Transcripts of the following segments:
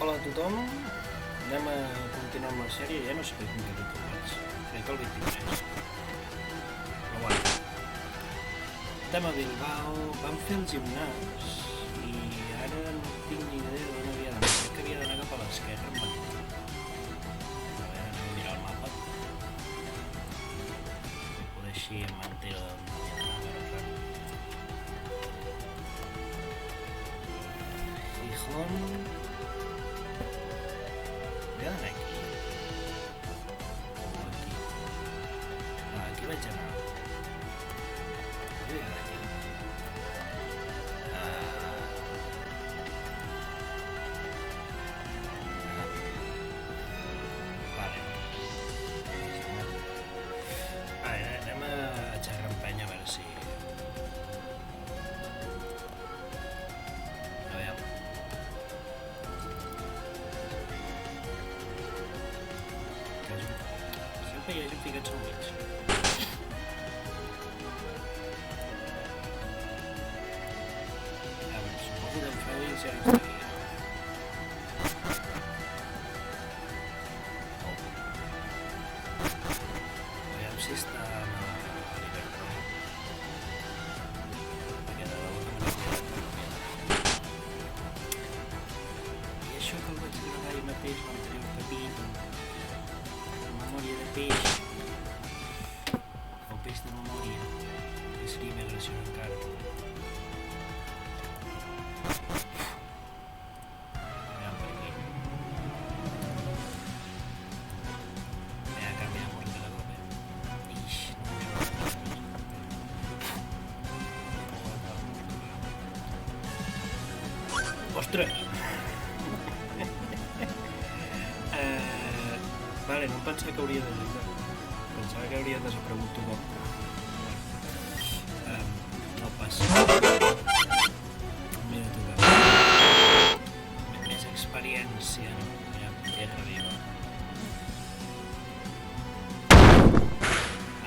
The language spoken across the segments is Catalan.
Hola a tothom, anem a continuar amb la sèrie, ja no sé quin capítol vaig, crec que el 23. Però bueno, estem a Bilbao, vam fer el gimnàs i ara no tinc ni idea d'on havia d'anar, crec que havia d'anar cap a l'esquerra amb la... A veure, anem a mirar el mapa. Poder així em m'entero d'on havia d'anar. Gijón... Hauria d'anar aquí. O aquí. No, aquí vaig anar. Hauria d'anar aquí. Vale. Anem a xerrar amb penya a veure si... A veure. Sempre hi ha gent ficats al mig. A veure, suposo que en Freddy ja no està aquí. Aviam si està a l'Iberdrola. Perquè de debò que m'he quedat. I això que el vaig gravar ahir mateix, l'anterior capítol. Memòria de peix. El peix de memòria. Que seria més graciós encara. Aviam per aquí. Canvia de música de cop, Ix, no. Ostres! Vale, no em pensava que hauria de lluitar. Pensava que hauria desaparegut tothom. No passa. M'he de tocar. Més experiència, no? Ja, terra viva.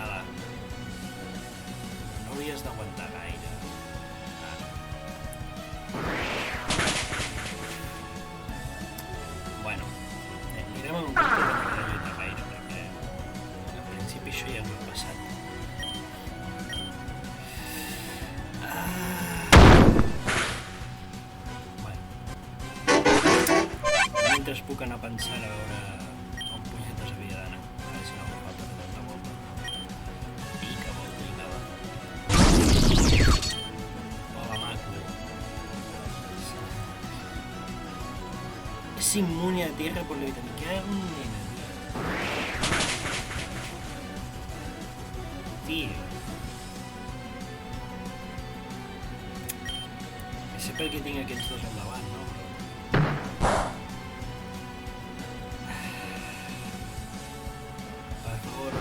Ala. No hauries d'aguantar gaire. Bueno, anirem amb un compte de no lluitar gaire, perquè al principi això ja m'ha passat. Bueno. Mentre puc anar pensant a veure on punyetes havia d'anar. A veure si no fa falta fer tanta volta. Pica, volta. Hola, maco. Es inmune a tierra por la vitamina. ¿Qué hago, nena? Tío. Sé per què tinc aquests dos al davant, no? Per favor.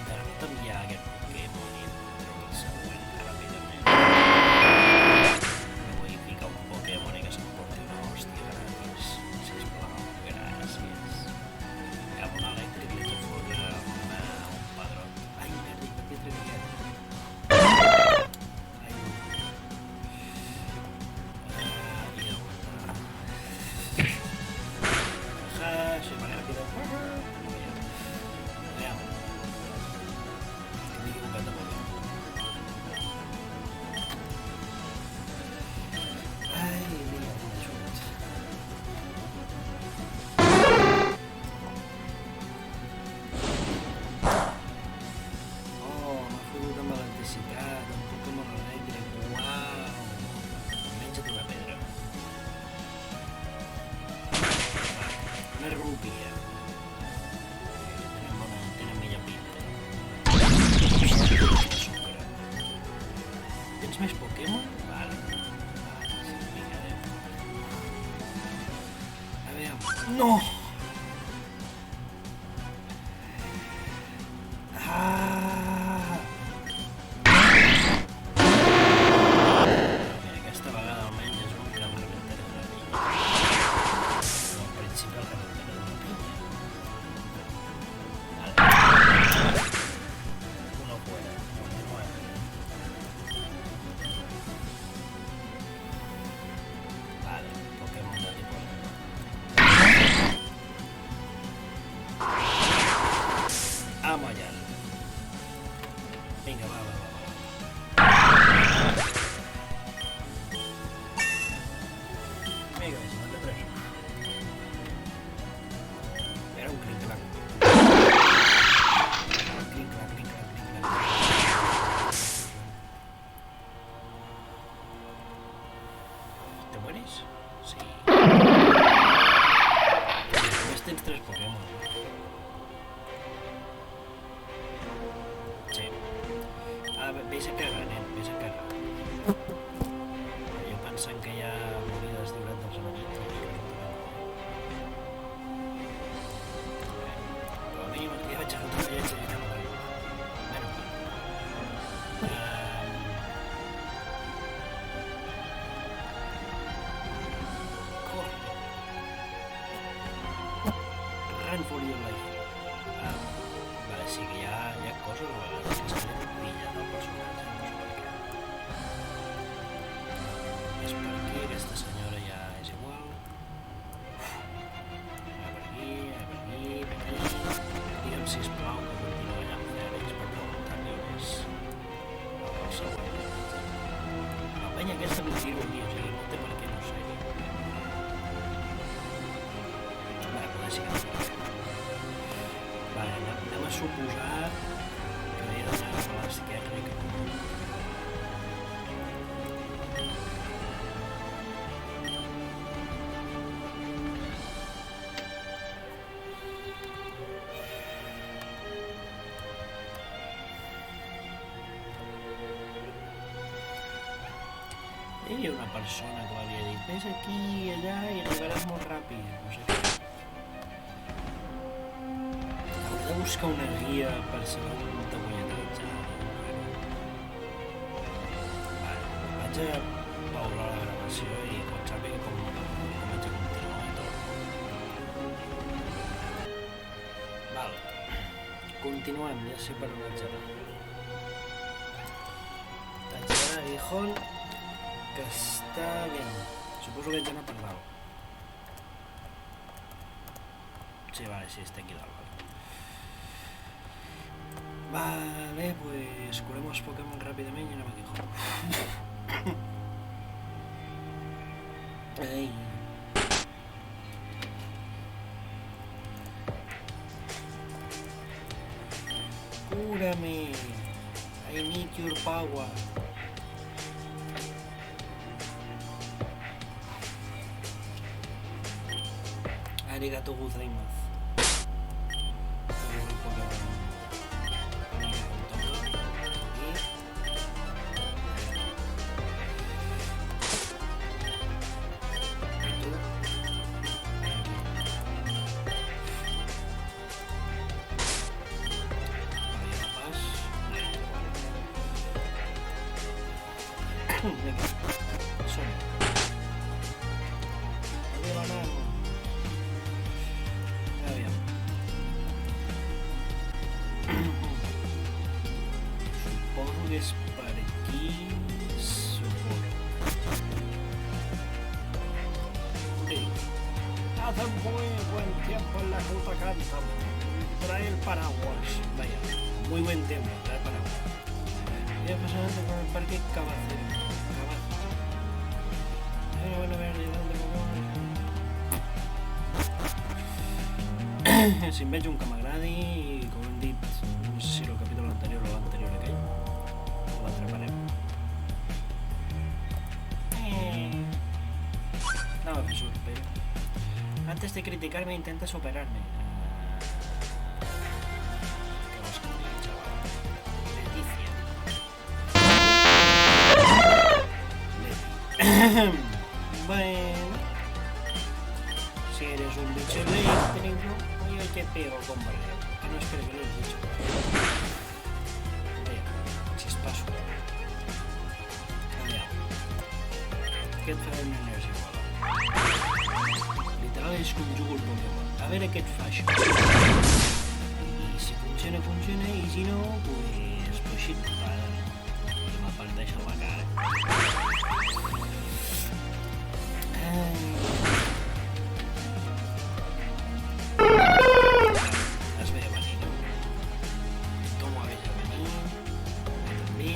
Derrota'm ja aquest Pokémon i treure el següent ràpidament. No vull ficar un Pokémon i que s'emporti una hòstia gratis. Sisplau, gràcies. Amb un elèctric li haig de fotre un pedrot. Ai, merda, per què he treballat? Una rupia. Tenen millor pinta. Sucre. Tens més Pokémon? Vale. Sí, mirarem. A veure... No! Aquesta vegada almenys és un que em rebentaré una pinya. No, al principi el rebentaré una pinya. Uno fuera. Continuem. Vale, Pokémon de ¿Te mueres? Sí. Només tens 3 Pokémon. Sí. Vés a cagar, nen, vés a cagar. Jo pensant que ja m'hauria deslliurat dels enemics. Però a mi ja vaig agafar el rellotge i tal. Run for your life. Vale, sí que hi ha coses a vegades que estan pillant el personatge, no sé per què. És per aquí, aquesta senyora ja és igual. Per aquí. Digue'm, sisplau, que continuï allà amb Fèlix per preguntar-li on és el següent. La penya aquesta m'ho tiro aquí, o sigui, no té per què no ser-hi. Vale, poder sí que no. Vale, anem a suposar que he d'anar a l'esquerra i cap amunt. Hi havia una persona que m'havia dit vés aquí i allà i arribaràs molt ràpid, no sé què. Hauré de buscar una guia per saber on te vull utilitzar. Vale, vaig a paular la gravació i quan sàpiga com vaig a continuar i tot. Val, continuem, ja sé per on vaig anar. Vaig anar a Gijón, que està bé. Suposo que haig d'anar per dalt. Sí, vale, sí, està aquí dalt. Vale, pues curem els Pokémon ràpidament i anem a Gijón. Ei. Cúrame. I need your power. Arigato gozaimasu. Vinga, som. Arriba l'anem. Aviam. Suposo que és per aquí. Suposo. Sí. Hace muy buen tiempo en la ruta Cantam. Trae el paraguas. Vaya, muy buen tiempo, trae el paraguas. Ya pasando por el parque Cabacero. Bueno, si em veig un que m'agradi i com hem dit, no sé si el capítol anterior o l'anterior aquell, l'atraparem. Anava a fer surt, però antes de criticarme intenta superarme. ¿Qué vas a decir, chaval? Leticia. Bueno, si eres un bicho eléctrico, yo te pego con barrera, que no espero que lo he dicho. Vaya, chispazo. Vaya, què et farà l'energia igual? Literal és conjugo el Pokémon. A veure què et fa això. I si funciona, funciona, i si no, pues shit, vale. I m'aparteix a la cara. Es ve a venir, no? Com ho veig a venir? També.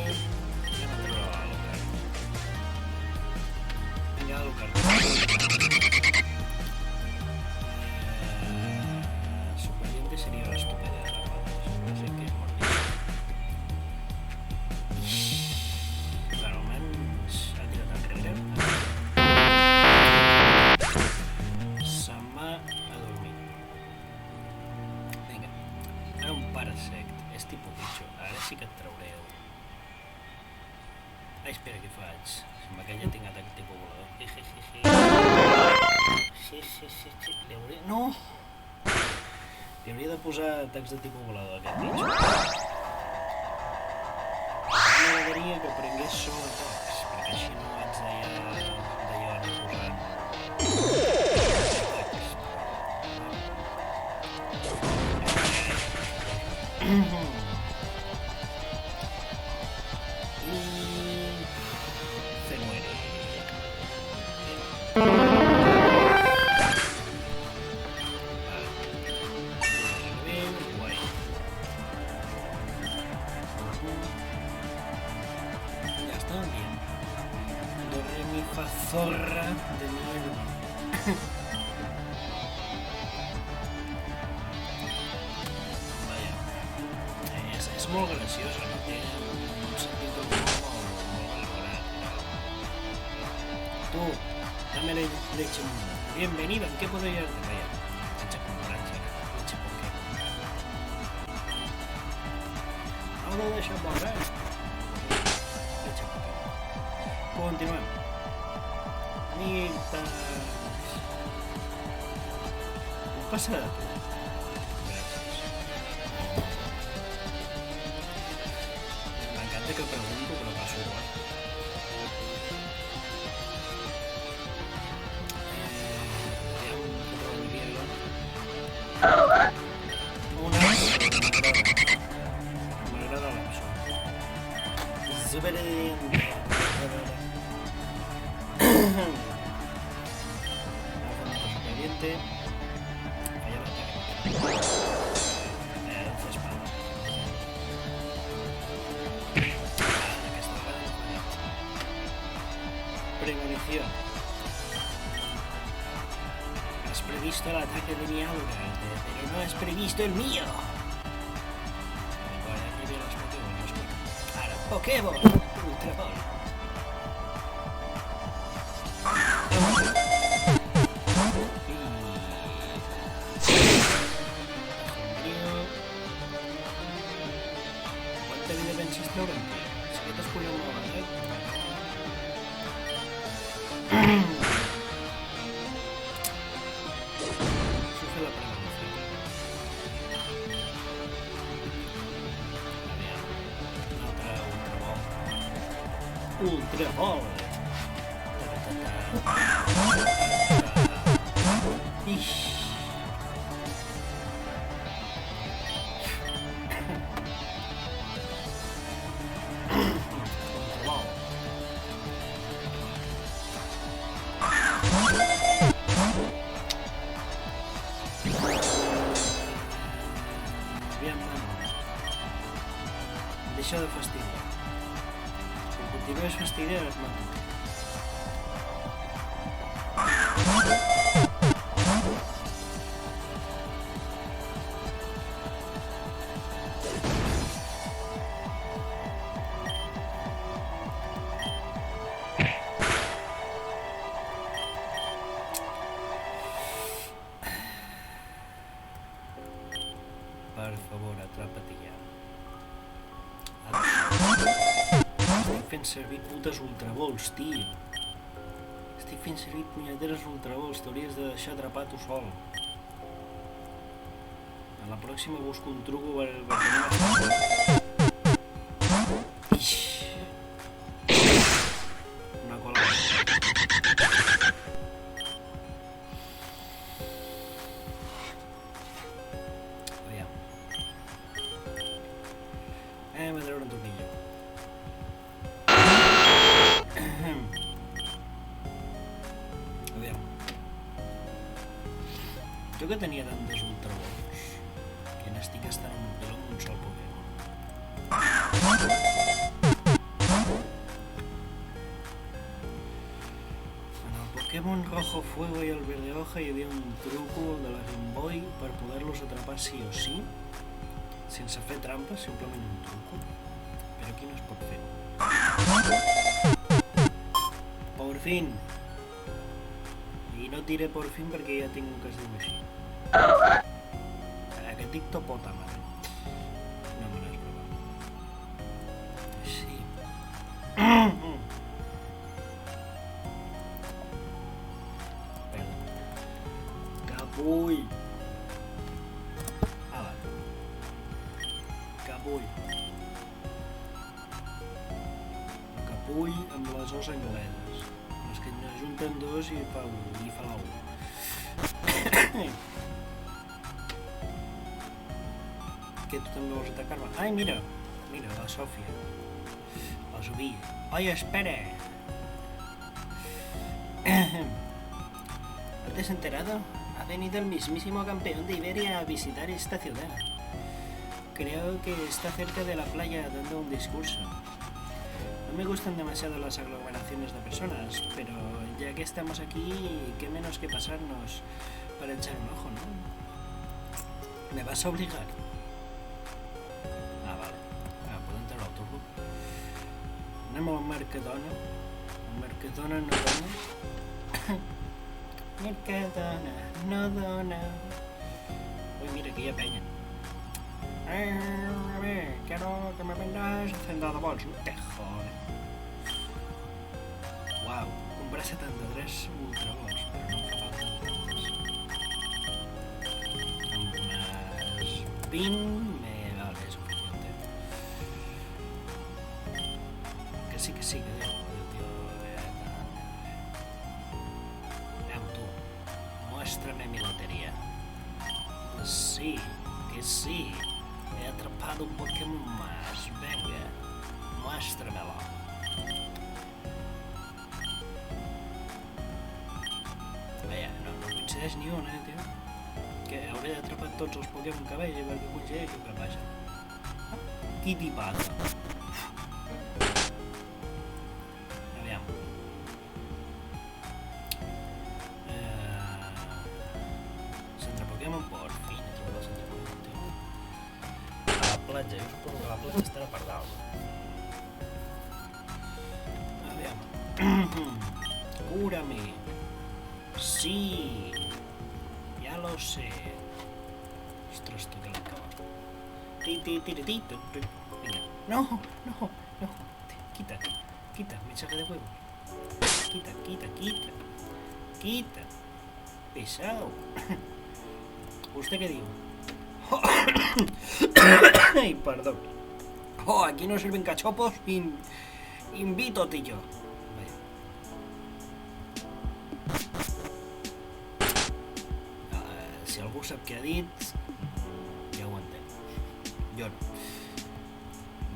Anem a treure l'Alucard. Vinga, Alucard. Superviviente seria l'estupenda de la Rodes. No sé què és molt bé. Bueno, almenys ha tirat enrere. Li hauria... No! Li hauria de posar atacs de tipus volador, aquest mig. M'agradaria que prengués sol atacs, perquè així no haig d'allò anar posant atacs. I... se muere. Zorra de mierda. Vaja, és molt graciosa, no té un sentit del humor molt elaborat. Tu, dame leche mundo. Bienvenido, ¿en qué puedo ayudarte? Vaya, leche con borracha, leche con qué. No lo deixes veure, leche con qué. Continuem. Mirtes. Què passa de tu? Gràcies. M'encanta que pregunto, però passo igual. Aviam, què trobaria jo? Una m'agrada la cançó. Zuberent. Falla l'ataque. Lanza espada. Aquesta vegada no falla. Premonición. Has previsto el ataque de mi aura, pero no has previsto el mío. Vale, aquí vienen los Pokémon. Ahora, Pokémon. Ultra Ball. Ultra Ball. Ixi. Deixa de fastidiar. Si continues fastidiant, es mata. Per favor, atrapa-te ja. Estic fent servir putes ultravols, tio. Estic fent servir punyeteres ultravols. T'hauries de deixar atrapar tu sol. A la pròxima busco un truco per tenir Ix. Una cola. Aviam. Hem de treure un tornillo. Aviam. Jo que tenia tantes ultravols que n'estic gastant un piló amb un sol Pokémon. En el Pokémon Rojo Fuego i el Verde Hoja hi havia un truco de la Game Boy per poder-los atrapar sí o sí, sense fer trampes, simplement un truco. Però aquí no es pot fer. Por fin! I no diré por fin perquè ja tinc un que es diu així. Aquest dic Topotama. No me l'has provat. Sí. Perdó. Capull. Ala. Capull. Capull amb les os angleses. Les que junten dos i fa la U. Que tu també vols atacar-me? Ai, mira, la Sofia. La Sofia. Oye, espera. ¿No te has enterado? Ha venido el mismísimo campeón de Iberia a visitar esta ciudad. Creo que está cerca de la playa dando un discurso. No me gustan demasiado las aglomeraciones de personas, pero ya que estamos aquí, qué menos que pasarnos para echar un ojo, ¿no? ¿Me vas a obligar? Ah, vale. Puedo entrar al autobús. Anem al Mercadona. El Mercadona no dona. Mercadona no dona. Uy, mira, aquí hi ha penya. A ver, quiero que me vendas hacendado bols. No te jode. Wow, compré 73 ultrabols, pero no em fa falta tantes. Amb unes 20 me vale suficiente. Que sí, que Déu, tío. Muéstrame mi lotería. Sí, que sí. He atrapado un Pokémon más. Venga, muéstramelo. Vaya, no coincideix ni un, tio. Que hauré d'atrapar tots els Pokémon que veig perquè coincideixo, que passa? Qui t'hi passa? Aviam. Centre Pokémon, por fin he trobat el centre Pokémon, tio. A la platja, jo suposo que la platja estarà per dalt. Aviam. Cúrame. Sí. Ya lo sé. Ostras, tú que la acabas. Venga. No. Quita, mensaje de huevo. Quita. Pesado. ¿Usted qué digo? Ay, perdón. Aquí no sirven cachopos. Invito, tío. Si algú sap què ha dit, ja ho entenc. Jo no.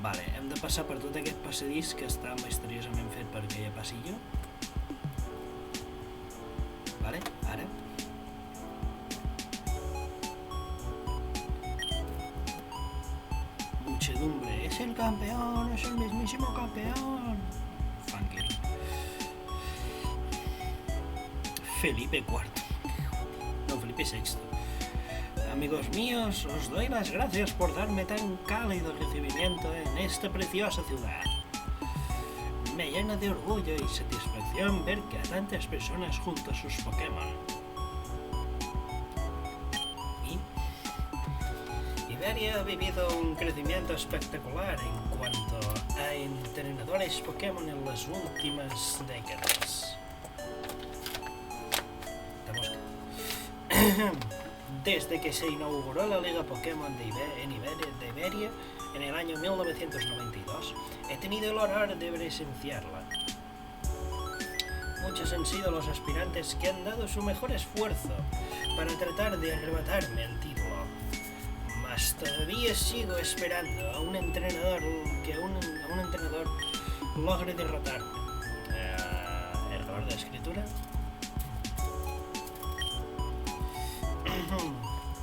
Vale, hem de passar per tot aquest passadís que està misteriosament fet per aquella passillo. Vale, ara. Muchedumbre, es el campeón, es el mismísimo campeón. Funky. Felipe IV. No, Felipe VI. Amigos míos, os doy las gracias por darme tan cálido recibimiento en esta preciosa ciudad. Me llena de orgullo y satisfacción ver que a tantas personas junto a sus Pokémon. Iberia ha vivido un crecimiento espectacular en cuanto a entrenadores Pokémon en las últimas décadas. Desde que se inauguró la Liga Pokémon de Iberia en el año 1992, he tenido el honor de presenciarla. Muchos han sido los aspirantes que han dado su mejor esfuerzo para tratar de arrebatarme el título. Mas todavía sigo esperando a un entrenador logre derrotarme. ¿Error de escritura?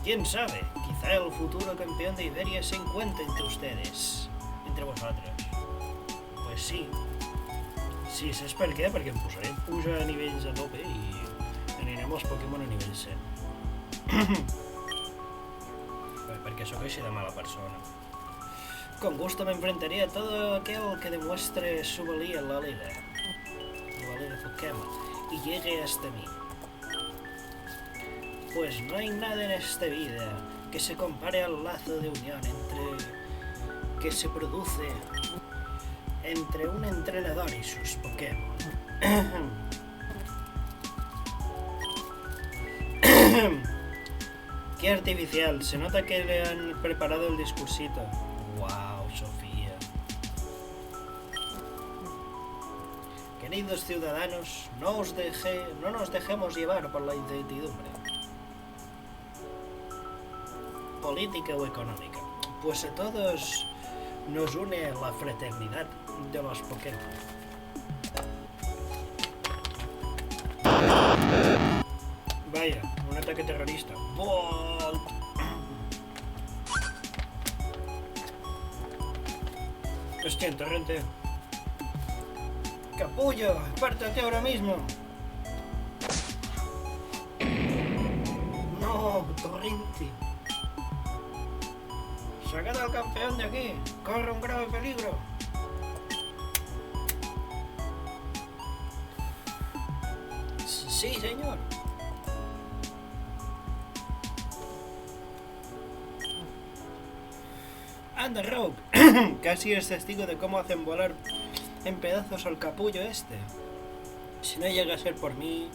¿Quién sabe? Quizá el futuro campeón de Iberia se encuentre entre ustedes, entre vosotros. Pues sí. Sí, saps per què? Perquè em posaré a pujar a nivells a tope i anirem als Pokémon a nivell 100. Perquè sóc així de mala persona. Con gusto me enfrentaré a todo aquel que demuestre su valía en la Liga Pokémon, y llegue hasta mí. Pues no hay nada en esta vida que se compare al lazo de unión que se produce entre un entrenador y sus Pokémon. Qué artificial, se nota que le han preparado el discursito. Wow, Sofía. Queridos ciudadanos, no nos dejemos llevar por la incertidumbre política o económica, pues a todos nos une la fraternidad de los Pokémon. Vaya, un ataque terrorista. ¡Bolt! Hostia, Torrente. ¡Capullo! ¡Pártate ahora mismo! ¡No, Torrente! ¡Sacad al campeón de aquí! ¡Corre un grave peligro! Sí, señor. Anda, Rogue. Casi eres testigo de cómo hacen volar en pedazos al capullo este. Si no llega a ser por mí...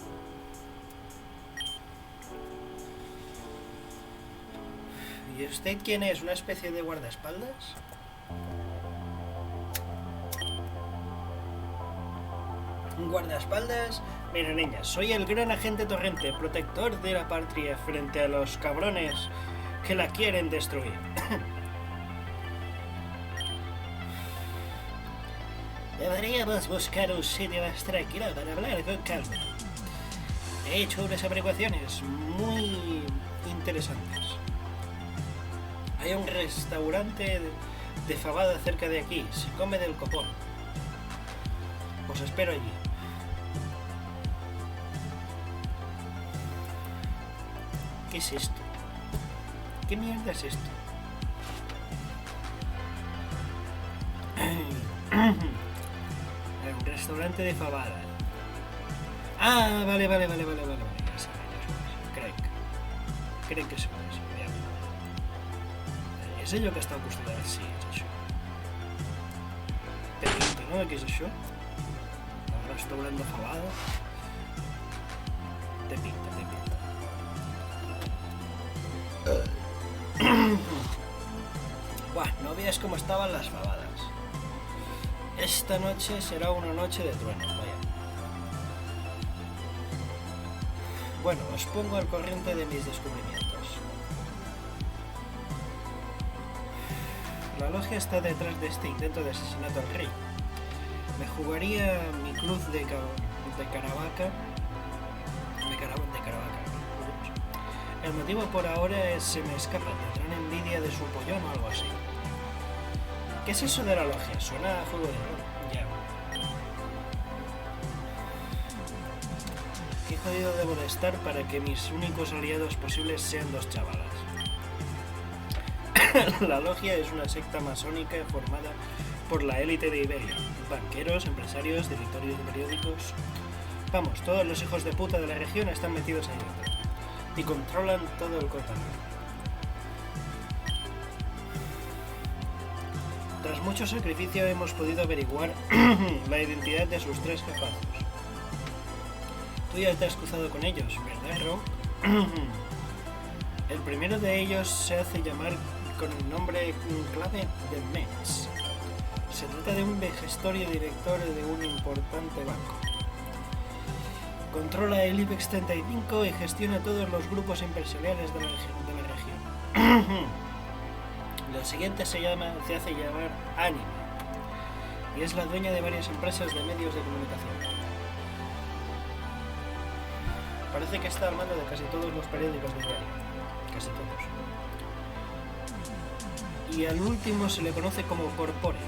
¿Y usted quién es? ¿Una especie de guardaespaldas? ¿Un guardaespaldas? Mira, niña, soy el gran agente Torrente, protector de la patria frente a los cabrones que la quieren destruir. Deberíamos buscar un sitio más tranquilo para hablar con calma. He hecho unas averiguaciones muy interesantes. Hay un restaurante de fabada cerca de aquí. Se come del copón. Os espero allí. ¿Qué es esto? ¿Qué mierda es esto? Un restaurante de fabada. Ah, vale. Ya sabes. Crec que és això. És allò que està al costat? Sí, és això. Té pinta, no? Què és això? El restaurant de fabada. Té pinta. Buah, no veas cómo estaban las fabadas. Esta noche será una noche de truenos, vaya. Bueno, os pongo al corriente de mis descubrimientos. La logia está detrás de este intento de asesinato al rey. Me jugaría mi cruz de Caravaca. El motivo por ahora es se me escapa, tendrán envidia de su pollón o algo así. ¿Qué es eso de la logia? Suena a juego de rol. Ya. Qué jodido debo de estar para que mis únicos aliados posibles sean dos chavalas. La logia es una secta masónica formada por la élite de Iberia. Banqueros, empresarios, directorios de periódicos... Vamos, todos los hijos de puta de la región están metidos ahí dentro. Y controlan todo el cotarro. Tras mucho sacrificio hemos podido averiguar la identidad de sus tres jefazos. Tú ya te has cruzado con ellos, ¿verdad, Rogue? El primero de ellos se hace llamar con el nombre clave de Metz. Se trata de un gestor y director de un importante banco. Controla el IBEX 35 y gestiona todos los grupos empresariales de la región. La siguiente se hace llamar Anima y es la dueña de varias empresas de medios de comunicación. Parece que está al mando de casi todos los periódicos de diario. Casi todos. Y al último se le conoce como Corpore.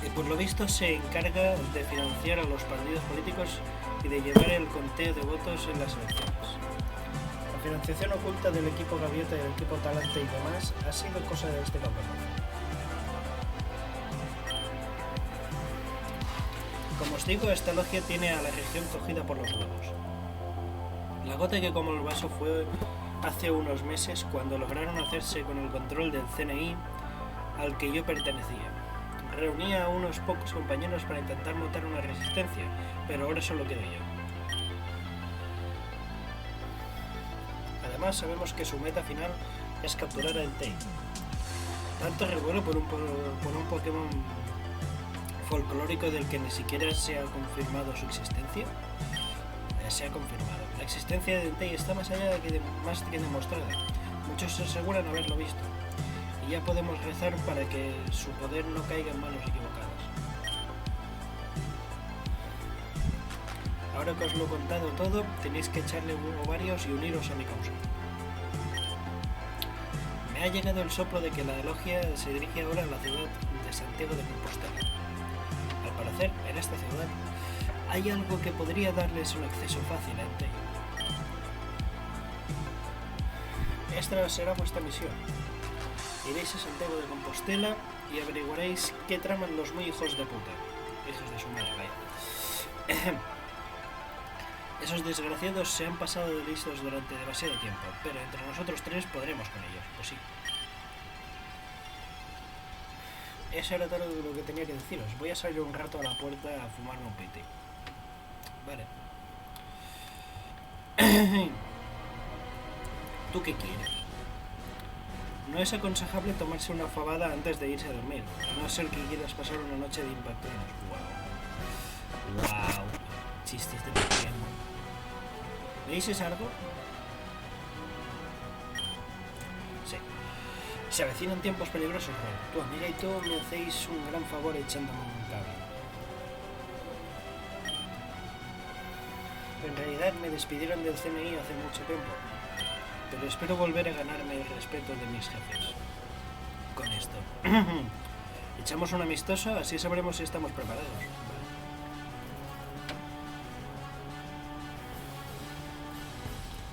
Y por lo visto se encarga de financiar a los partidos políticos y de llevar el conteo de votos en las elecciones. La financiación oculta del equipo Gaviota y del equipo Talante y demás ha sido cosa de este campeonato. Como os digo, esta logia tiene a la región cogida por los huevos. La gota que como el vaso fue hace unos meses cuando lograron hacerse con el control del CNI al que yo pertenecía. Reunía a unos pocos compañeros para intentar montar una resistencia, pero ahora solo quedo yo. Además, sabemos que su meta final es capturar a Entei. Tanto revuelo por un Pokémon folclórico del que ni siquiera se ha confirmado su existencia. Se ha confirmado. La existencia de Entei está más allá más que demostrada. Muchos aseguran haberlo visto. Y ya podemos rezar para que su poder no caiga en manos equivocadas. Ahora que os lo he contado todo, tenéis que echarle ovarios y uniros a mi causa. Me ha llegado el soplo de que la logia se dirige ahora a la ciudad de Santiago de Compostela. Al parecer, en esta ciudad hay algo que podría darles un acceso fácil a Entei. Esta será vuestra misión. Iréis a Santiago de Compostela y averiguaréis qué traman los muy hijos de puta. Hijos de su madre, vaya. Esos desgraciados se han pasado de listos durante demasiado tiempo, pero entre nosotros tres podremos con ellos, pues sí. Eso era todo lo que tenía que deciros. Voy a salir un rato a la puerta a fumarme un piti. Vale. ¿Tú qué quieres? No es aconsejable tomarse una fabada antes de irse a dormir, a no ser que quieras pasar una noche de impactos. Wow. Chistes de Pokémon. ¿Me dices algo? Sí. Se avecinan tiempos peligrosos, Ron. Tu amiga y tú me hacéis un gran favor echándome un cable. En realidad me despidieron del CNI hace mucho tiempo, pero espero volver a ganarme el respeto de mis jefes. Con esto. Echamos un amistoso, así sabremos si estamos preparados.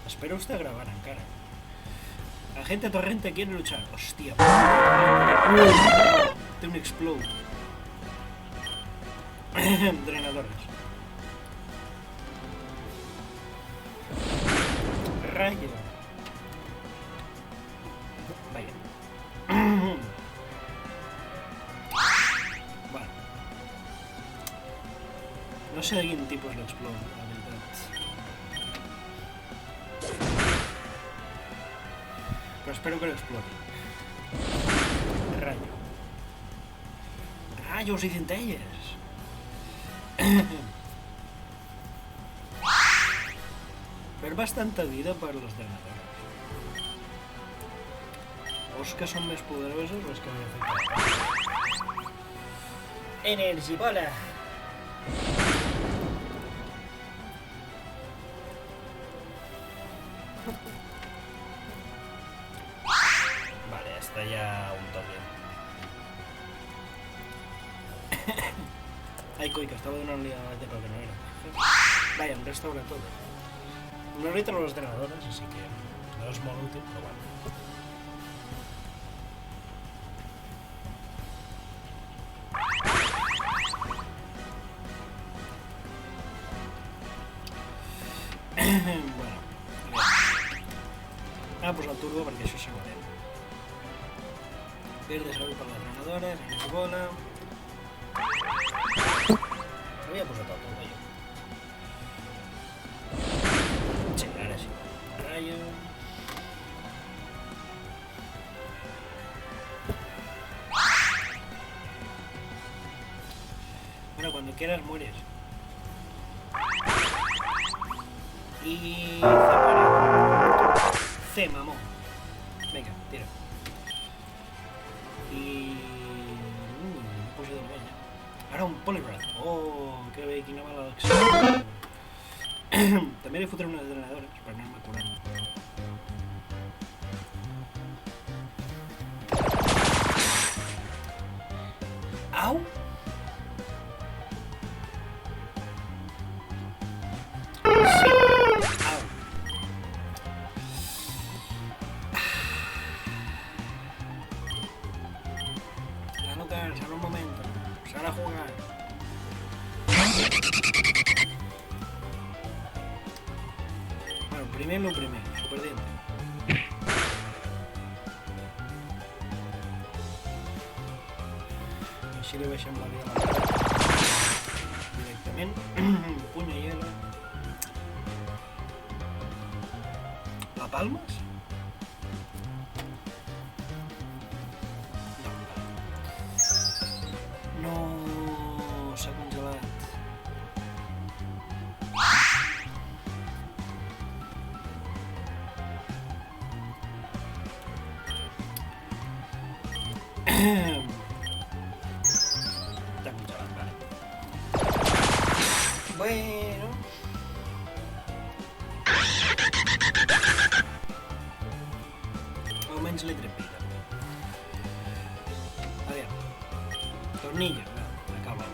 Espero usted grabar en cara. Agente Torrente quiere luchar. Hostia. De un explode. Drenadores. Rayo. Vaya. Vale. No sé de qué tipo es el explode, la verdad. Pero espero que lo explote. Rayo. Rayos y centellas. Ver bastante vida para los drenadores. Os que son más poderosos los que voy a hacer. Energy bola. Vale, está ya un toque. Ay, coi, que estaba de una unidad de lo que no era. Vaya, un restaura todo. No ahorita los drenadores, así que no es muy útil, pero bueno. Bueno, bien. Pues al turbo porque eso se muere. Verde salud para las drenadoras, energy bola. Había puesto todo yo. Sí, ahora sí. Rayo. Bueno, cuando quieras mueres. Y... C, mamón. Venga, tira. Y... no puse de nivel ya. Ahora un Poliwrath. Oh, qué bequina mala acción. También hay futuro unas drenadoras para no irme curando. ¡Au! Solo un momento. Sal a jugar. Bueno, primero, super diente. Així li baixem la vida a la cara. Directament. Puny a hielo. ¿La palmas? No, vale. No, s'ha congelat. Està congelat, vale. Bueno. Almenys l'he tret vida. Aviam. Tornillo, acaba.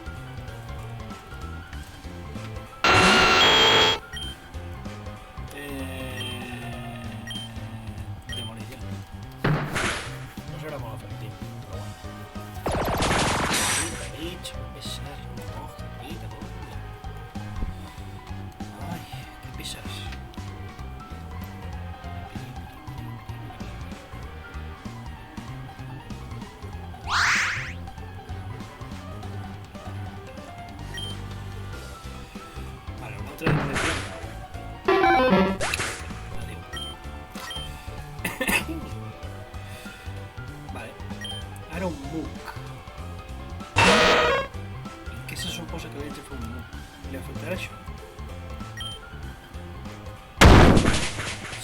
Demolició. No serà molt efectiu, però bueno. Peritx, pesar, roja, vida, bolla. Ai, que pesas. Vale, una altra demolició. Vale, ara un muc. Què se suposa que l'haig de fer un muc? Li afectarà això?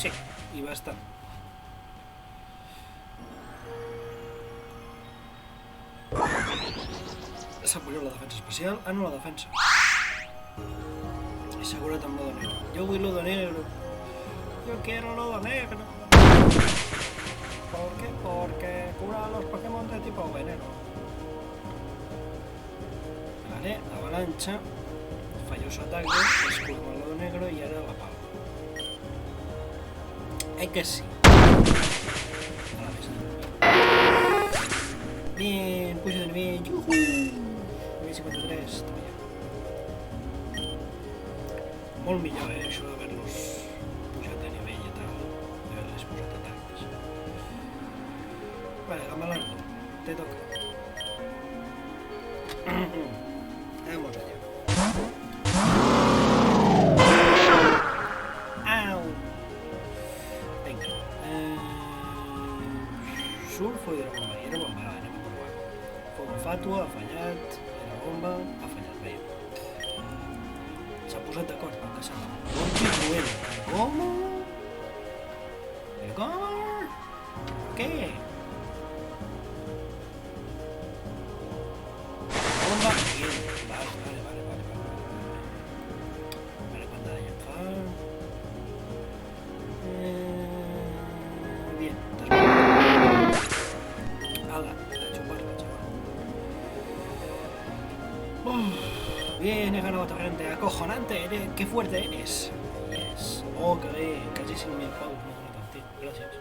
Sí, i bastant. S'ha pujat la defensa especial. Ah, no, la defensa. I seguretat amb lodo negro. Yo vull lodo negro. Yo quiero lodo negro. ¿Por qué? Porque cura a los Pokémon de tipo veneno. Vale, avalancha. Falló su ataque. Escudo al lodo negro y ahora la pala. Que sí. A la mesa. Bien, pujo de nivel. ¡Yuhu! Nivel 53. Toma ya. Molt millor, això d'haver-los pujat de nivell i tal, d'haver-les posat atacs. Vale, Gamelardo, te toca. Vamos allá. Au! Vinga. Surf o hidrobomba? Hidrobomba, anem a provar. Fogo fàtua, ha fallat. Hidrobomba, ha fallat, veiem. S'ha posat d'acord, pel que sembla. Com? Com? Què? Bomba? Bien. Vale. Vale, quant de dany em fa? Bien. Ala, a chuparla, chaval. Bien, he ganado torrente. Acojonante, qué fuerte eres. Yes. Oh, cagué. Casi sin mi pavos, no con tío. Gracias.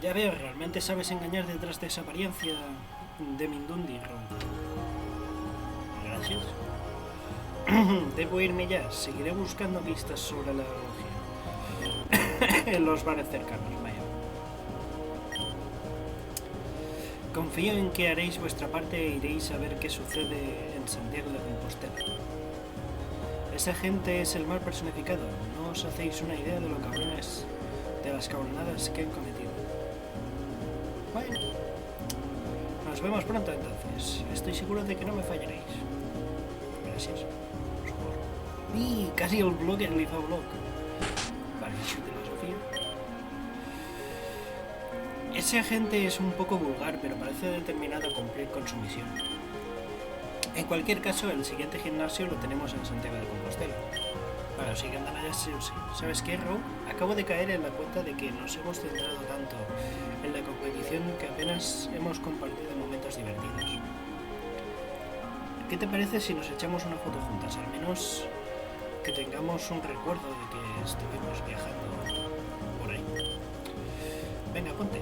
Ya veo, realmente sabes engañar detrás de esa apariencia de Mindundi, Ron. Gracias. Debo irme ya. Seguiré buscando pistas sobre la biología. En los bares cercanos, vaya. Confío en que haréis vuestra parte e iréis a ver qué sucede en Santiago de Compostela. Esa gente es el mal personificado. No os hacéis una idea de lo cabrones, de las cabronadas que han cometido. Bueno, nos vemos pronto entonces. Estoy seguro de que no me fallaréis. Gracias. ¡Y casi el blogger le hizo blog! Vale, filosofía. Ese agente es un poco vulgar, pero parece determinado a cumplir con su misión. En cualquier caso, el siguiente gimnasio lo tenemos en Santiago de Compostela. Vale, sí que andan allá sí o sí. ¿Sabes qué, Rogue? Acabo de caer en la cuenta de que nos hemos centrado tanto en la competición que apenas hemos compartido momentos divertidos. ¿Qué te parece si nos echamos una foto juntas? Al menos que tengamos un recuerdo de que estuvimos viajando por ahí. Venga, ponte.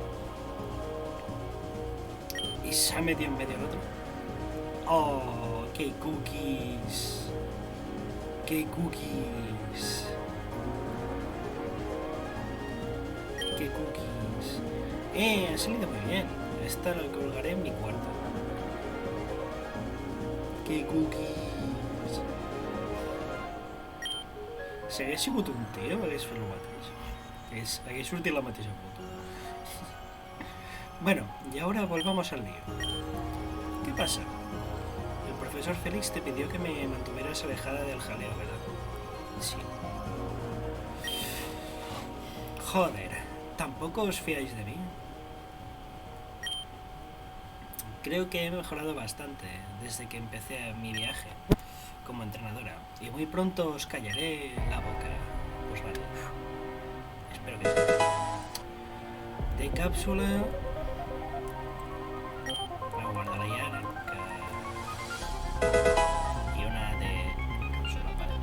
Y se ha metido en medio el otro. ¡Oh! ¡Qué cookies! ¡Qué cookies! ¡Qué cookies! Ha salido muy bien. Esta la colgaré en mi cuarto. ¡Qué cookies! Si hagués sigut un tio, hagués fet el mateix. Hagués sortit la mateixa foto. Bueno, y ahora volvamos al lío. ¿Qué pasa? El profesor Félix te pidió que me mantuvieras alejada del jaleo, ¿verdad? Sí. Joder, ¿tampoco os fiáis de mí? Creo que he mejorado bastante desde que empecé mi viaje como entrenadora y muy pronto os callaré la boca. Pues vale. Espero que sí. De cápsula... Voy a guardarla ya, y una de cápsula, vale.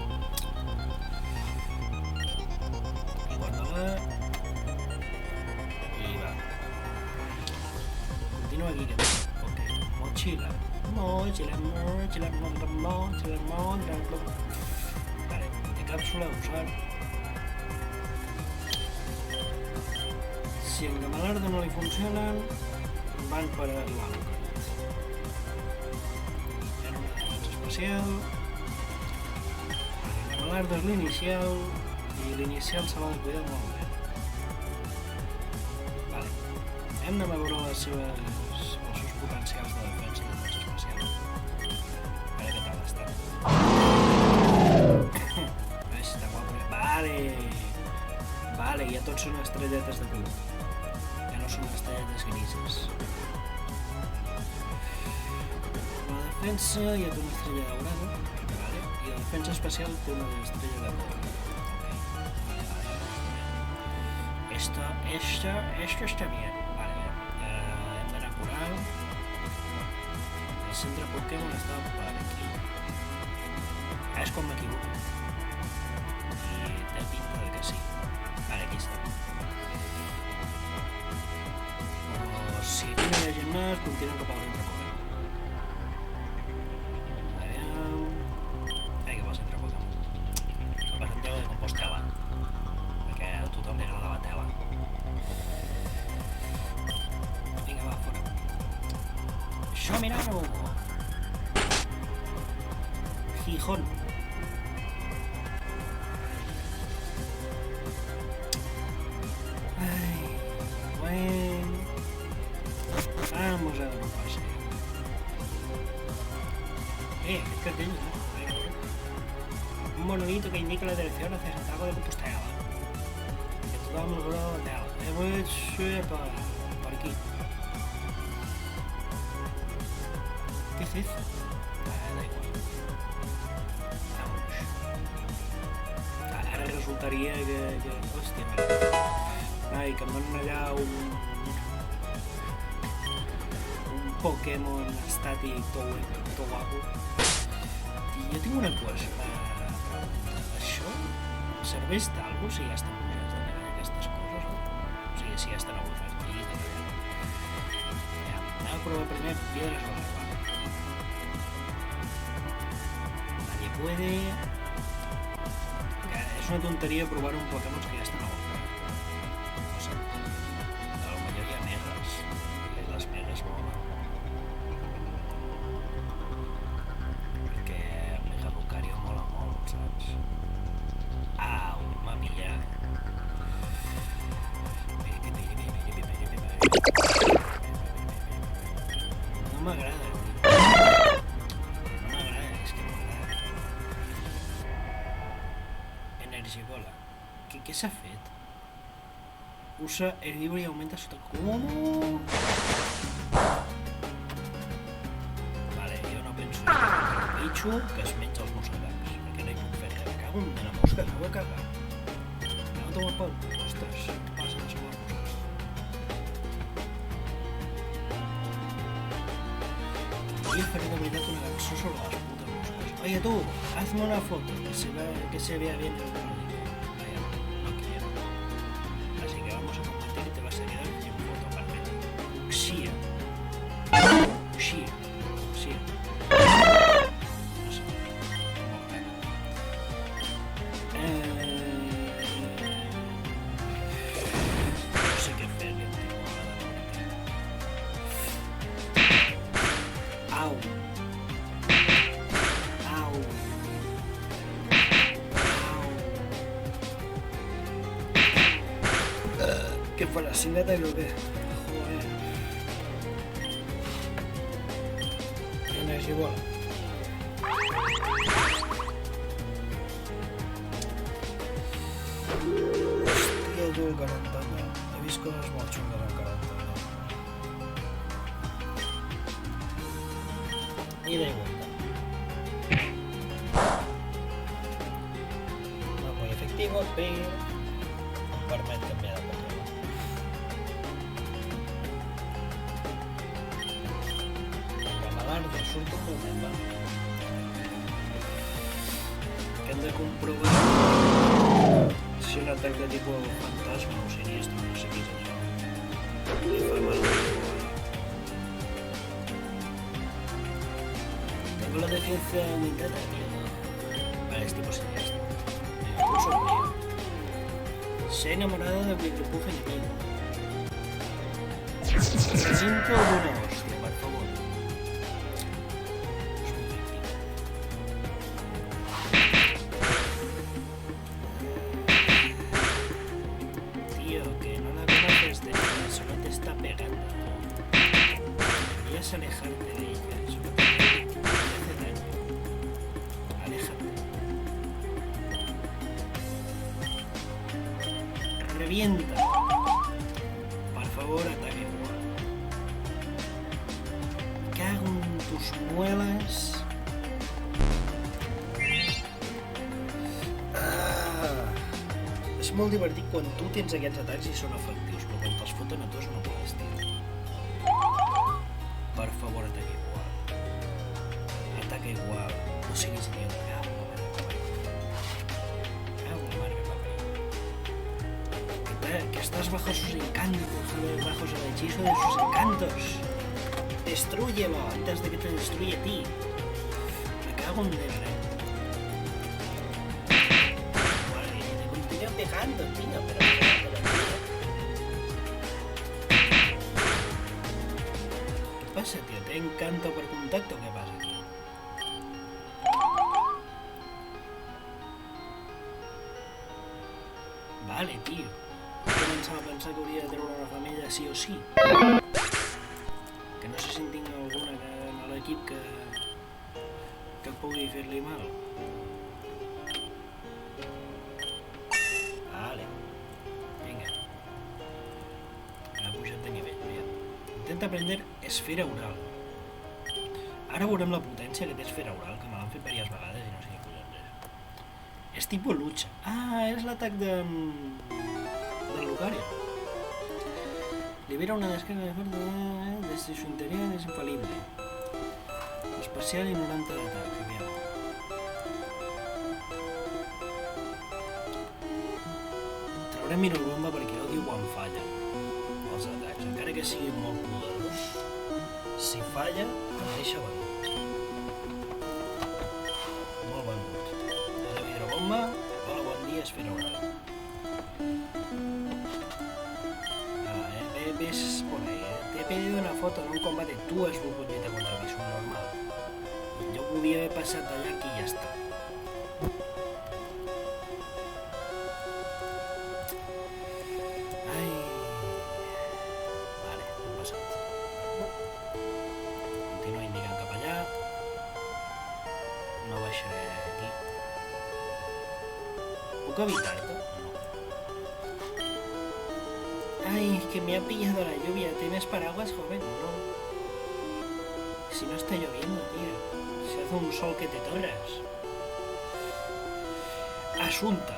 Y guárdala. Y va. Continúa aquí que mochila. Vale, de cápsula usar. Si en Gamalardo no le funcionan, van para el lado. En una defensa espacial. El Gamalardo és l'inicial i l'inicial se l'ha de cuidar molt bé. Vale. Hem de veure els seus potencials de defensa i defensa espacial. A veure què tal està. Està guapo. Vale, ja tots són estrelletes de color. Ja no són estrelletes grises. La defensa ja té una estrella daurada. Vale. I la defensa espacial té una estrella de color. Esto está bien. Vale, hem d'anar a curar. El centre Pokémon està per aquí. És quan m'equivoco. I té pinta de que sí. Vale, aquí està. Si aquí no hi ha gimnàs, continuem cap al centre Pokémon. Aviam... Vinga, pel centre Pokémon. Cap a Santiago de Compostela. Perquè a tothom li agrada la tela. Vinga, va, fora. Això, mirau! Gijón. Ay, bueno. Vamos a dar un paseo. ¿Qué cartel? Un monolito que indica la dirección hacia Santiago de Compostela. Que tothom el grau de tela. Vaig per aquí. ¿Qué es eso? Da igual. Vamos. Ara resultaria que... Hòstia, ai, que em donen allà un Pokémon estàtic tot guapo. I jo tinc una cosa. Això serveix d'algú si ja estan pujats de nivell aquestes coses, no? O sigui, si ja estan a bufar aquí, de nivell. Ja, anem a provar primer piedras o agua. Nadie puede... Es una tontería probar un Pokémon que ya están a bufar. No sé. A lo mejor hi ha megas. I les megas molen. Perquè el Mega Lucario mola molt, saps? Au, m'ha pillat. No m'agrada, tio. No m'agrada, és que no m'agrada. Energibola. Què s'ha fet? Usa herbívoro i augmenta sota... Com? Vale, jo no penso en el bitxo que es menja els mosquedacs. Perquè no hi puc fer res. Me cago en la mosca, no vull cagar. No tomo pel cul. Ostres, què passa les mosques? Voy a hacer de veritat una cançó sobre les putes mosques. Oye, tú, hazme una foto que se vea bien el monolito. No quiero. Así que vamos a compartir y te vas a quedar en foto perfecta. Uxia. No sé. No sé què fer, el tipo. Au. Au. Au. què farà? 5 atacs o què? Joder. Energia bola. Hòstia, tu el 40 no. He vist coses molt xungues al 40 no. I de igualtat. No muy efectivo, pero em permet canviar de Pokémon. Gamelarda, surt un moment, va. Que hem de comprovar si un atac de tipus fantasma o siniestro, no sé què és això. Li fa mal. Tengo la defensa aumentada, tío. Vale, es tipo siniestro. Pulso frío. Se ha enamorado de Wigglypuff enemigo. Recinto de una hostia, por favor. Es muy difícil. Tío, que no la conoces de nada, solo te está pegando. Deberías alejarte de ella, solo te hace daño. Aléjate. Revienta. Por favor, ataque igual. Cago en tus muelas. És molt divertit quan tu tens aquests atacs i són efectius, però quan te'ls foten a tots no podes, tio. Per favor, ataque igual. Ataque igual. No siguis idiota. Que estás bajo sus encantos, bajo el hechizo de sus encantos. Destrúyelo antes de que te destruya a ti. Me cago en Debre. Vale, te continúo pegando, tío, pero tío. ¿Qué pasa, tío? ¿Te encanto por contacto? ¿Qué pasa, tío? Vale, tío. Començava a pensar que hauria de treure una femella sí o sí. Que no sé si en tinc alguna a l'equip que pugui fer-li mal. Vale. Vinga. Ha pujat de nivell, mira. Intenta aprendre esfera oral. Ara veurem la potència que té esfera oral, que me l'han fet diverses vegades i no sé què collons és. És tipus lucha. Ah, és l'atac del Lucario. Libera una descarga de fuerza desde su interior, es infalible. Especial y 90 d'atac. Traurem Minobomba perquè odio quan falla els atacs, encara que sigui molt poderós. Si falla, em deixa venut. Molt venut. La Hidrobomba, hola, bon dia, esfera oral. Ves por ahí, te he pedido una foto en un combate, tú has volgut lluitar contra mi, és un normal. Jo podia haver passat allà aquí i ja està. Ai... Vale, hem passat. Continua indicant cap allà. No baixaré aquí. Puc evitar-te? Ay, es que me ha pillado la lluvia. ¿Tienes paraguas, joven? No. Si no está lloviendo, tío. Se hace un sol que te torras. Asunta.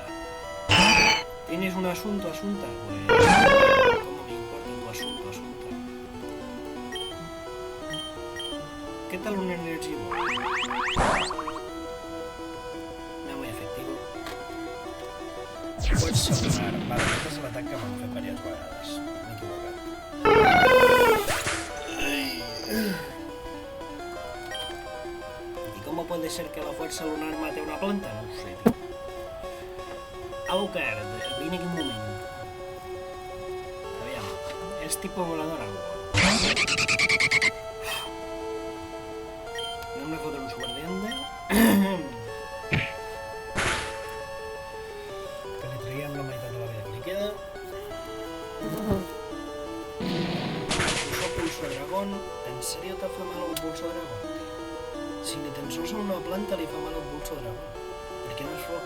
¿Tienes un asunto, Asunta? Pues... ¿Cómo me importa tu asunto, Asunta? ¿Qué tal un Energy Ball? No muy efectivo. Pots sonar. Vale, aquest és l'atac que m'han fet diverses vegades. M'he equivocat. ¿Y cómo puede ser que la fuerza lunar mate una planta? No ho sé, tío. Alucard, vine aquí un moment. Aviam, és tipo volador agua. Anem a fotre un superdiente. Que li traiem la meitat de la vida que li queda. si ni tan sols a una planta li fa mal el pulso drama. Perquè no és foc.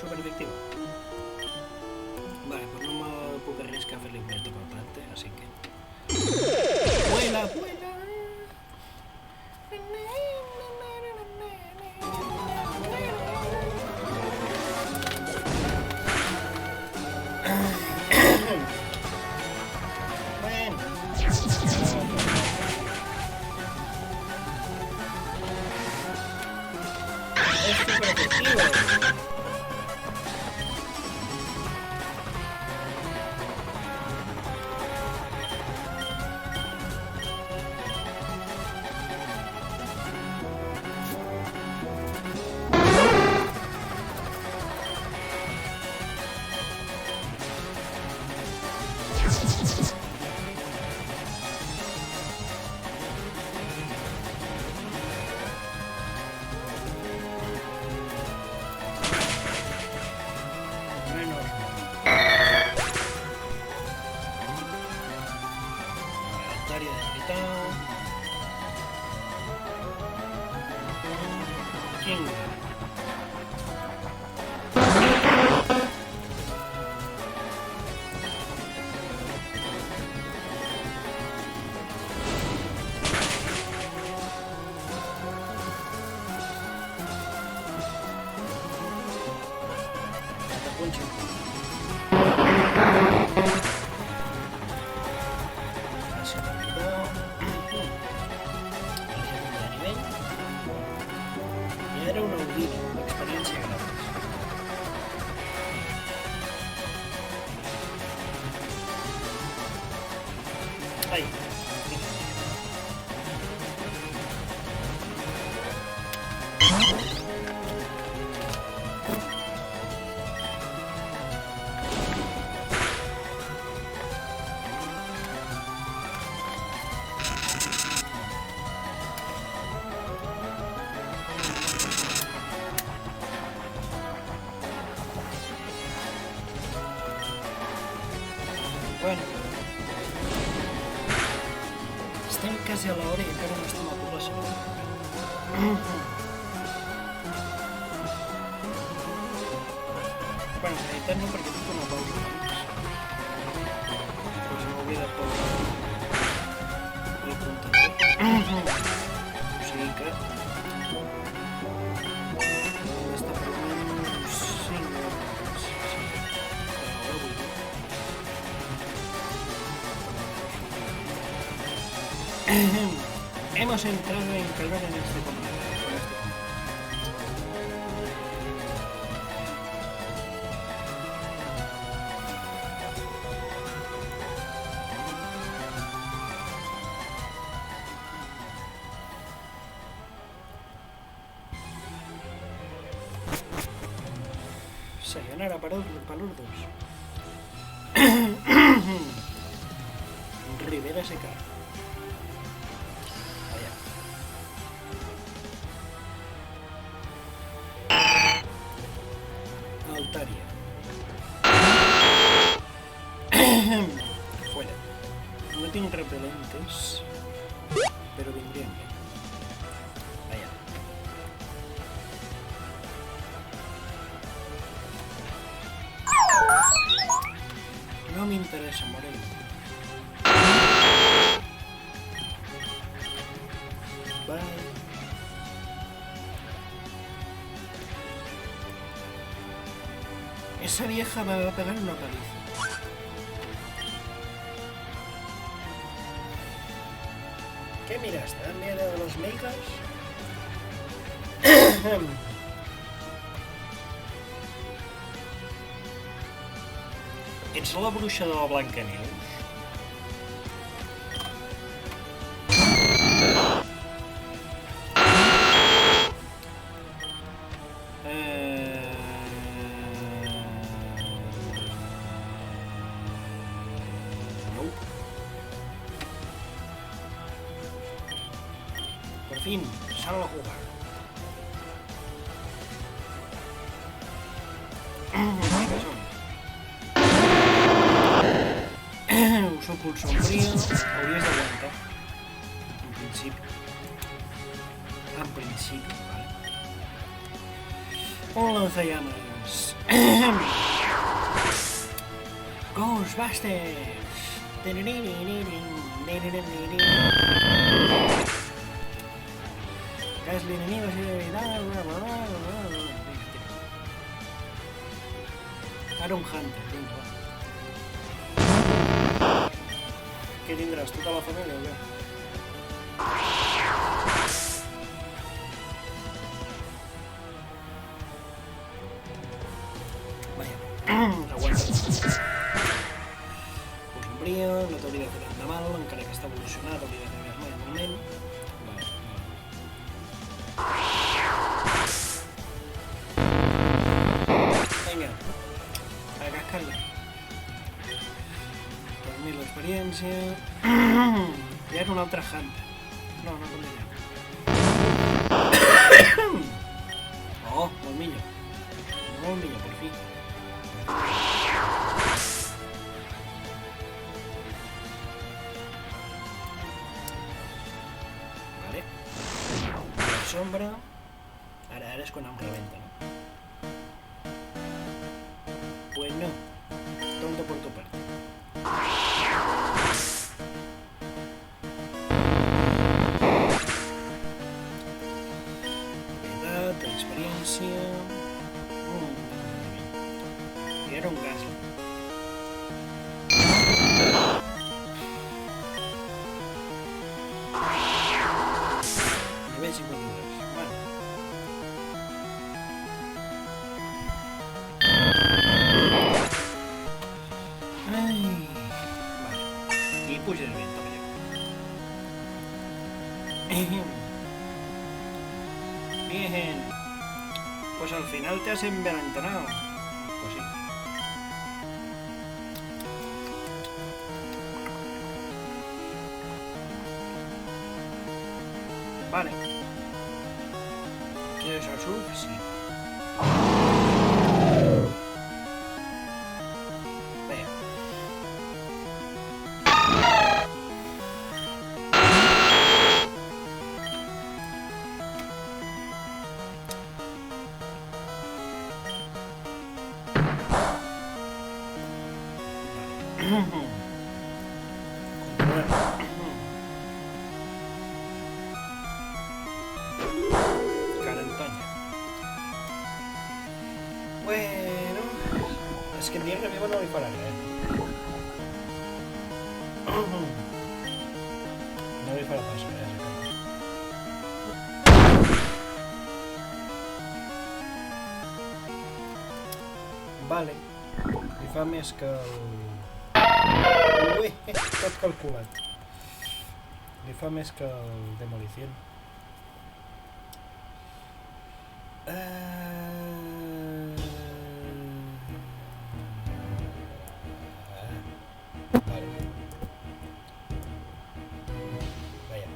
Superefectiu. Vale, pues no me puc arriscar a fer-li un toc al plante, així que... Vuela, vuela! Era una Audini, l'experiència gratis. Ai! Bueno, estem quasi a l'hora i encara no estem a punt la segona. Bueno, en realitat no, perquè tinc una pausa abans. Però se m'hauria de pausar el comptador. O sigui que... està per uns 5 minuts. Hemos entrado en calor en este combate. Sayonara para los dos. Rivera seca. Altaria. Fuera. No tengo repelentes, pero vendrían bien. Vaya. No me interesa, Moreno. Bye. Esa vieja me va a pegar una paliza. ¿Qué miras? ¿Te dan miedo de los megas? Ets la bruixa de la Blancaneus? Por fin, salgo a jugar. Uso pulso frío, hauries d'aguantar. En principi. En principi, vale? Un lanzallamas. Ghostbusters! Gas l'enemigo se debilitada. Ara un Hunter, vinga, va. Què tindràs, tota la família o què? Vaja, aguanta. Pues ombria, no t'hauria de fer tant de mal, encara que està evolucionat, hauria de fer més mal normalment. Vinga, a cascar-li. Per mi l'experiència... Ja era un altre Hunter. No, no canviarem. Oh, molt millor. Molt millor, per fi. Vale. La sombra... Ara és quan em rebenta, no? Pues no. Tonto por tu parte. Habilitat, experiència... I era un gas. Nivell 52. Vale. Ai... Vale. I puja el vent, també. Bien. Pues al final te has envenenado. Pues sí. Vale. ¿Quieres al sur? Sí. Vaya. Carantoña. Bueno, és que en dia que viva no li farà res. No li farà pas res. Vale. Li fa més que el... Ui, tot calculat. Li fa més que el Demolición. Vale. Vaya.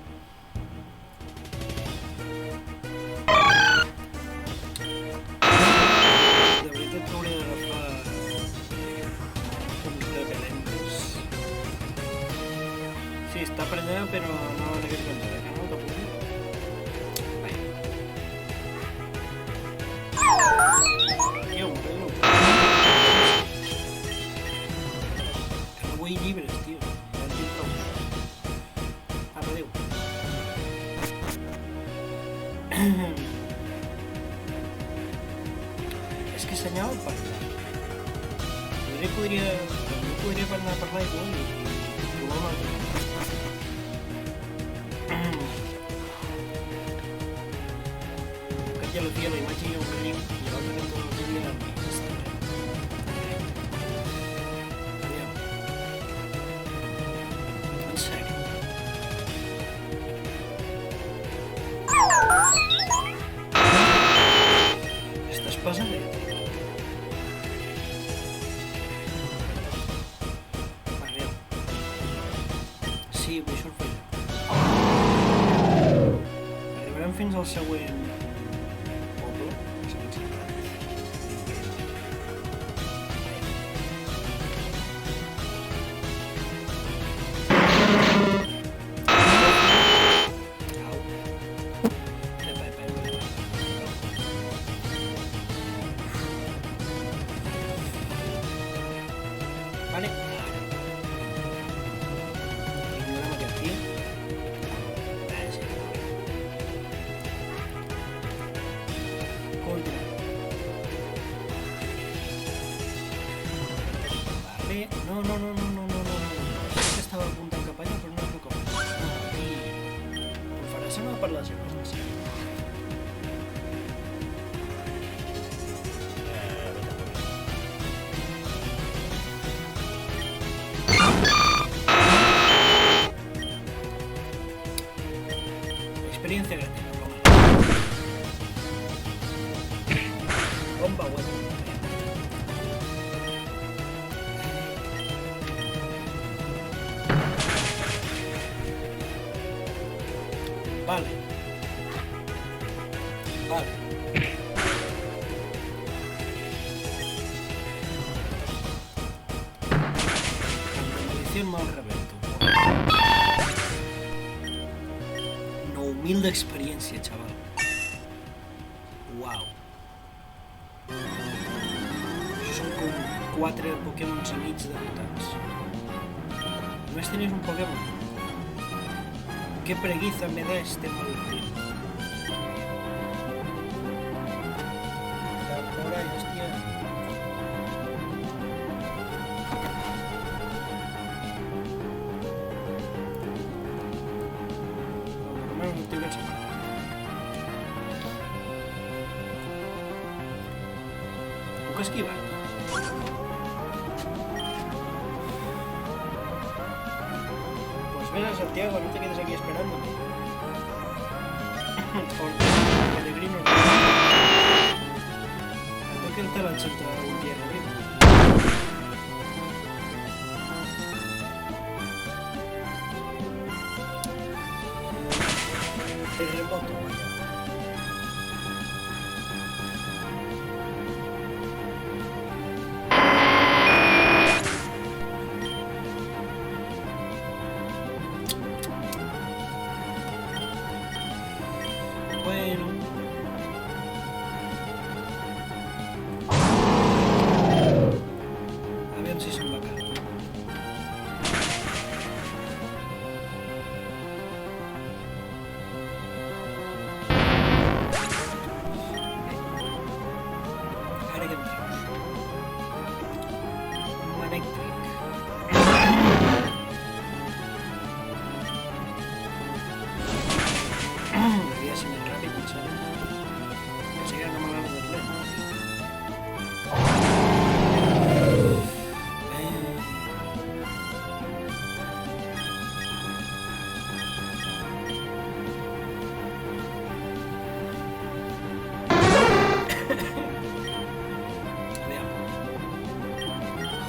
De veritat que hauria d'agafar un repel·lents. Sí, està prenent, però no d'aquest compte, que no? Que pugui. Que no vull llibres, tio. Ja en tinc prou. Apa, adéu. És que senyal parlar. Podria anar per l'aigua i trobar un altre. Que ja la tia la imatge i el riu i l'altre que tot el dia en sèrio. Estàs pesadet? Vale. Sí, vull surfar. Arribarem fins al següent poble. Vale. Ignoramos que aquí. Vale. No. Sé que estava apuntant cap allà, però no puc apuntar. Em farà sembla per les hores. Experiencia grande. Bomba buena. Vale. Maldición mal reverto. 9.000 d'experiència, xaval. Uau. Això són com 4 Pokémons i mig derrotats. Només tenies un Pokémon. ¿Qué preguiza me da este maldición? Por ahí, hostia. Por lo menos no estoy cansado. ¿Puc esquivar? Ven a Santiago, no te quedes aquí esperándome. Porque peregrino. Tengo que entrar al centro algún día, ¿no? Terremoto, vaya. Bueno. A ver si se'n va caure. Ara que em treus? Elèctric. Devia ser més ràpid, em sembla. Pensé que era una mala de lent.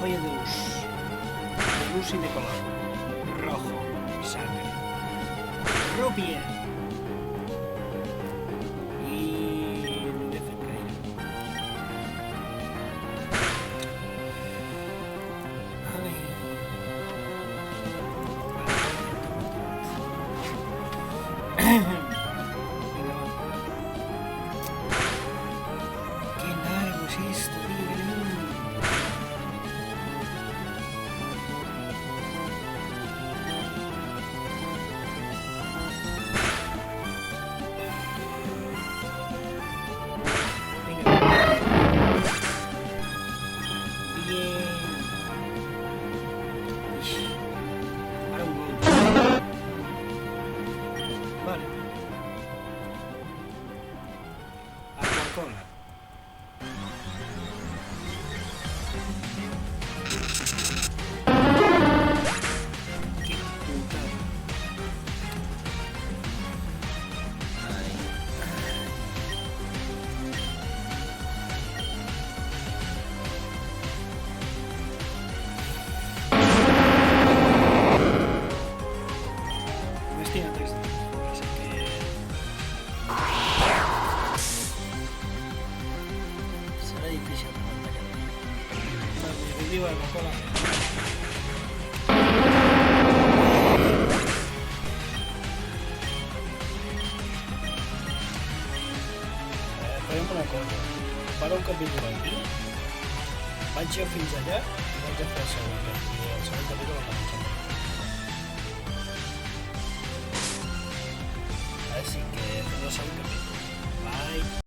Joya de luz y de color, rojo, sangre, rubia y no he fet gaire. Venga, va. Qué largo es esto, tío, qué lindo. Vale. Aquacola. Qué putada. No estoy antes de tiempo, así que... será difícil aguantar. Vale, viva la cola. Farem una cosa. Para un capítol aquí. Vaig jo fins allà i vaig a fer el següent, i el següent capítol el comencem. Així que fins al següent capítol. Bye!